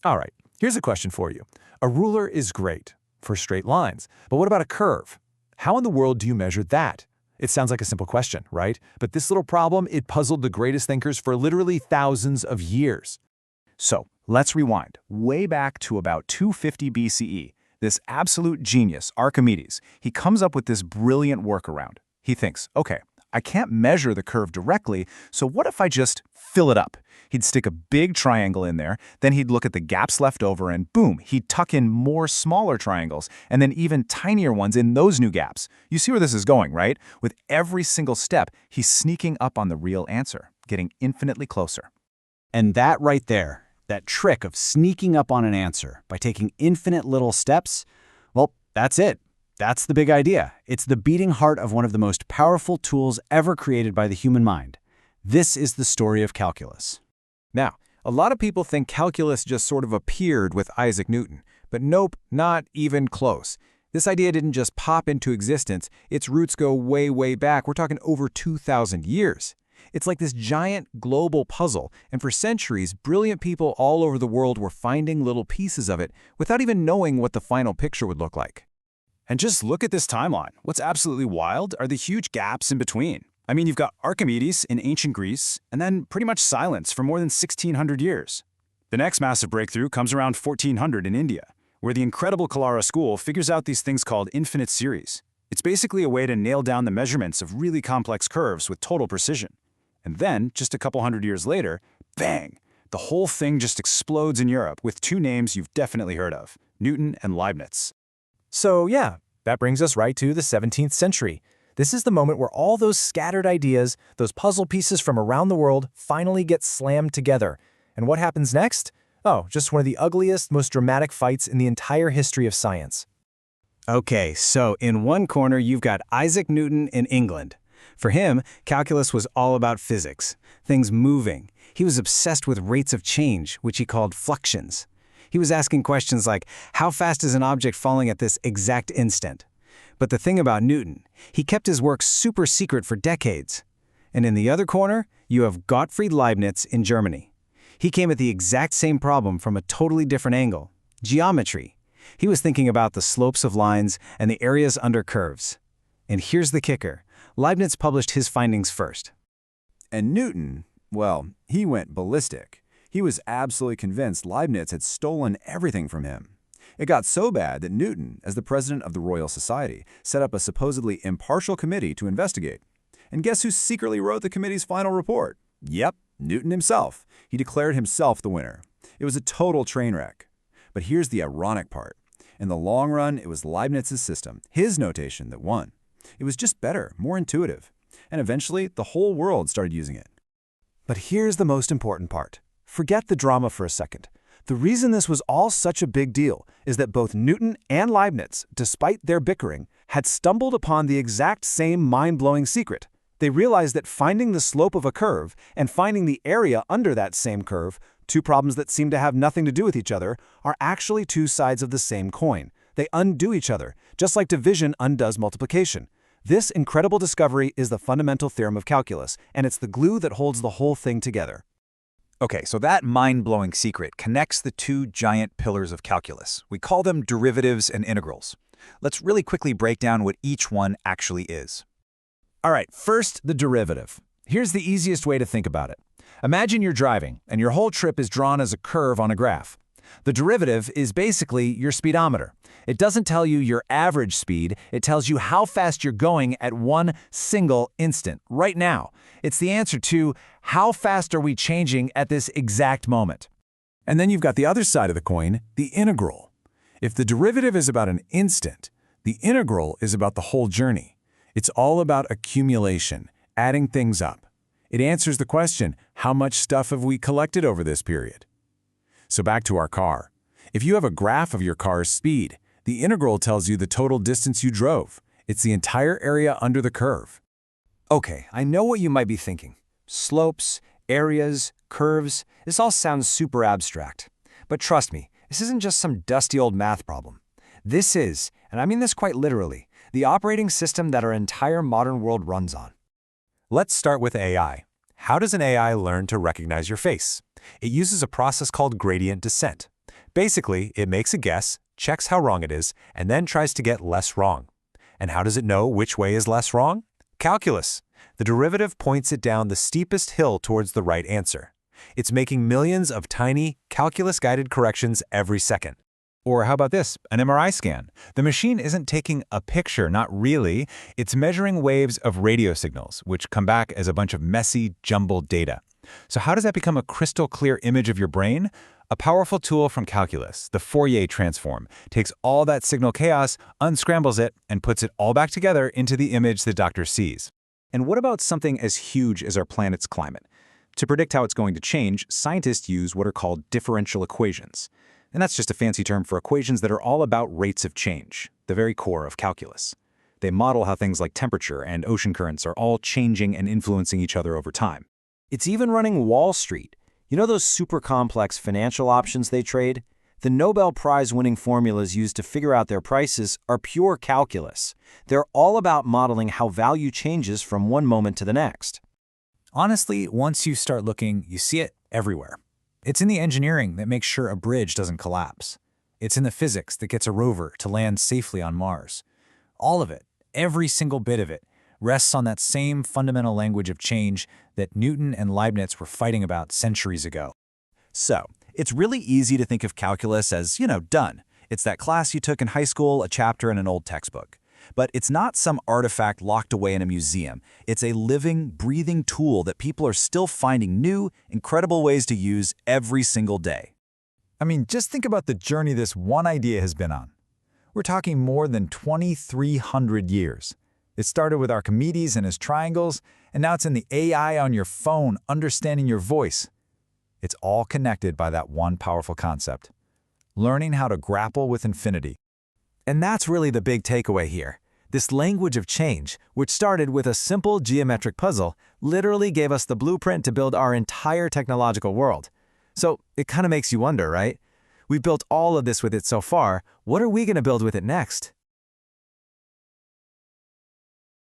All right, here's a question for you. A ruler is great for straight lines, but what about a curve? How in the world do you measure that? It sounds like a simple question, right? But this little problem, it puzzled the greatest thinkers for literally thousands of years. So, let's rewind, way back to about 250 BCE. This absolute genius, Archimedes, he comes up with this brilliant workaround. He thinks, okay, I can't measure the curve directly, so what if I just fill it up? He'd stick a big triangle in there, then he'd look at the gaps left over, and boom, he'd tuck in more smaller triangles, and then even tinier ones in those new gaps. You see where this is going, right? With every single step, he's sneaking up on the real answer, getting infinitely closer. And that right there, that trick of sneaking up on an answer by taking infinite little steps, well, that's it. That's the big idea. It's the beating heart of one of the most powerful tools ever created by the human mind. This is the story of calculus. Now, a lot of people think calculus just sort of appeared with Isaac Newton, but nope, not even close. This idea didn't just pop into existence, its roots go way, way back. We're talking over 2,000 years. It's like this giant global puzzle, and for centuries, brilliant people all over the world were finding little pieces of it without even knowing what the final picture would look like. And just look at this timeline. What's absolutely wild are the huge gaps in between. I mean, you've got Archimedes in ancient Greece, and then pretty much silence for more than 1,600 years. The next massive breakthrough comes around 1400 in India, where the incredible Kalara school figures out these things called infinite series. It's basically a way to nail down the measurements of really complex curves with total precision. And then, just a couple hundred years later, bang! The whole thing just explodes in Europe with two names you've definitely heard of, Newton and Leibniz. So yeah, that brings us right to the 17th century. This is the moment where all those scattered ideas, those puzzle pieces from around the world, finally get slammed together. And what happens next? Oh, just one of the ugliest, most dramatic fights in the entire history of science. Okay, so in one corner you've got Isaac Newton in England. For him, calculus was all about physics, things moving. He was obsessed with rates of change, which he called fluxions. He was asking questions like, how fast is an object falling at this exact instant? But the thing about Newton, he kept his work super secret for decades. And in the other corner, you have Gottfried Leibniz in Germany. He came at the exact same problem from a totally different angle, geometry. He was thinking about the slopes of lines and the areas under curves. And here's the kicker. Leibniz published his findings first. And Newton, well, he went ballistic. He was absolutely convinced Leibniz had stolen everything from him. It got so bad that Newton, as the president of the Royal Society, set up a supposedly impartial committee to investigate. And guess who secretly wrote the committee's final report? Yep, Newton himself. He declared himself the winner. It was a total train wreck. But here's the ironic part. In the long run, it was Leibniz's system, his notation, that won. It was just better, more intuitive. And eventually, the whole world started using it. But here's the most important part. Forget the drama for a second. The reason this was all such a big deal is that both Newton and Leibniz, despite their bickering, had stumbled upon the exact same mind-blowing secret. They realized that finding the slope of a curve and finding the area under that same curve, two problems that seem to have nothing to do with each other, are actually two sides of the same coin. They undo each other, just like division undoes multiplication. This incredible discovery is the fundamental theorem of calculus, and it's the glue that holds the whole thing together. Okay, so that mind-blowing secret connects the two giant pillars of calculus. We call them derivatives and integrals. Let's really quickly break down what each one actually is. All right, first, the derivative. Here's the easiest way to think about it. Imagine you're driving, and your whole trip is drawn as a curve on a graph. The derivative is basically your speedometer. It doesn't tell you your average speed, it tells you how fast you're going at one single instant, right now. It's the answer to how fast are we changing at this exact moment. And then you've got the other side of the coin, the integral. If the derivative is about an instant, the integral is about the whole journey. It's all about accumulation, adding things up. It answers the question, how much stuff have we collected over this period? So back to our car. If you have a graph of your car's speed, the integral tells you the total distance you drove. It's the entire area under the curve. Okay, I know what you might be thinking. Slopes, areas, curves, this all sounds super abstract. But trust me, this isn't just some dusty old math problem. This is, and I mean this quite literally, the operating system that our entire modern world runs on. Let's start with AI. How does an AI learn to recognize your face? It uses a process called gradient descent. Basically, it makes a guess, checks how wrong it is, and then tries to get less wrong. And how does it know which way is less wrong? Calculus. The derivative points it down the steepest hill towards the right answer. It's making millions of tiny, calculus-guided corrections every second. Or how about this, an MRI scan? The machine isn't taking a picture, not really. It's measuring waves of radio signals, which come back as a bunch of messy, jumbled data. So how does that become a crystal clear image of your brain? A powerful tool from calculus, the Fourier transform, takes all that signal chaos, unscrambles it, and puts it all back together into the image the doctor sees. And what about something as huge as our planet's climate? To predict how it's going to change, scientists use what are called differential equations. And that's just a fancy term for equations that are all about rates of change, the very core of calculus. They model how things like temperature and ocean currents are all changing and influencing each other over time. It's even running Wall Street. You know those super complex financial options they trade? The Nobel Prize-winning formulas used to figure out their prices are pure calculus. They're all about modeling how value changes from one moment to the next. Honestly, once you start looking, you see it everywhere. It's in the engineering that makes sure a bridge doesn't collapse. It's in the physics that gets a rover to land safely on Mars. All of it, every single bit of it, rests on that same fundamental language of change that Newton and Leibniz were fighting about centuries ago. So, it's really easy to think of calculus as, done. It's that class you took in high school, a chapter in an old textbook. But it's not some artifact locked away in a museum. It's a living, breathing tool that people are still finding new, incredible ways to use every single day. I mean, just think about the journey this one idea has been on. We're talking more than 2,300 years. It started with Archimedes and his triangles, and now it's in the AI on your phone understanding your voice. It's all connected by that one powerful concept: learning how to grapple with infinity. And that's really the big takeaway here. This language of change, which started with a simple geometric puzzle, literally gave us the blueprint to build our entire technological world. So it kind of makes you wonder, right? We've built all of this with it so far. What are we going to build with it next?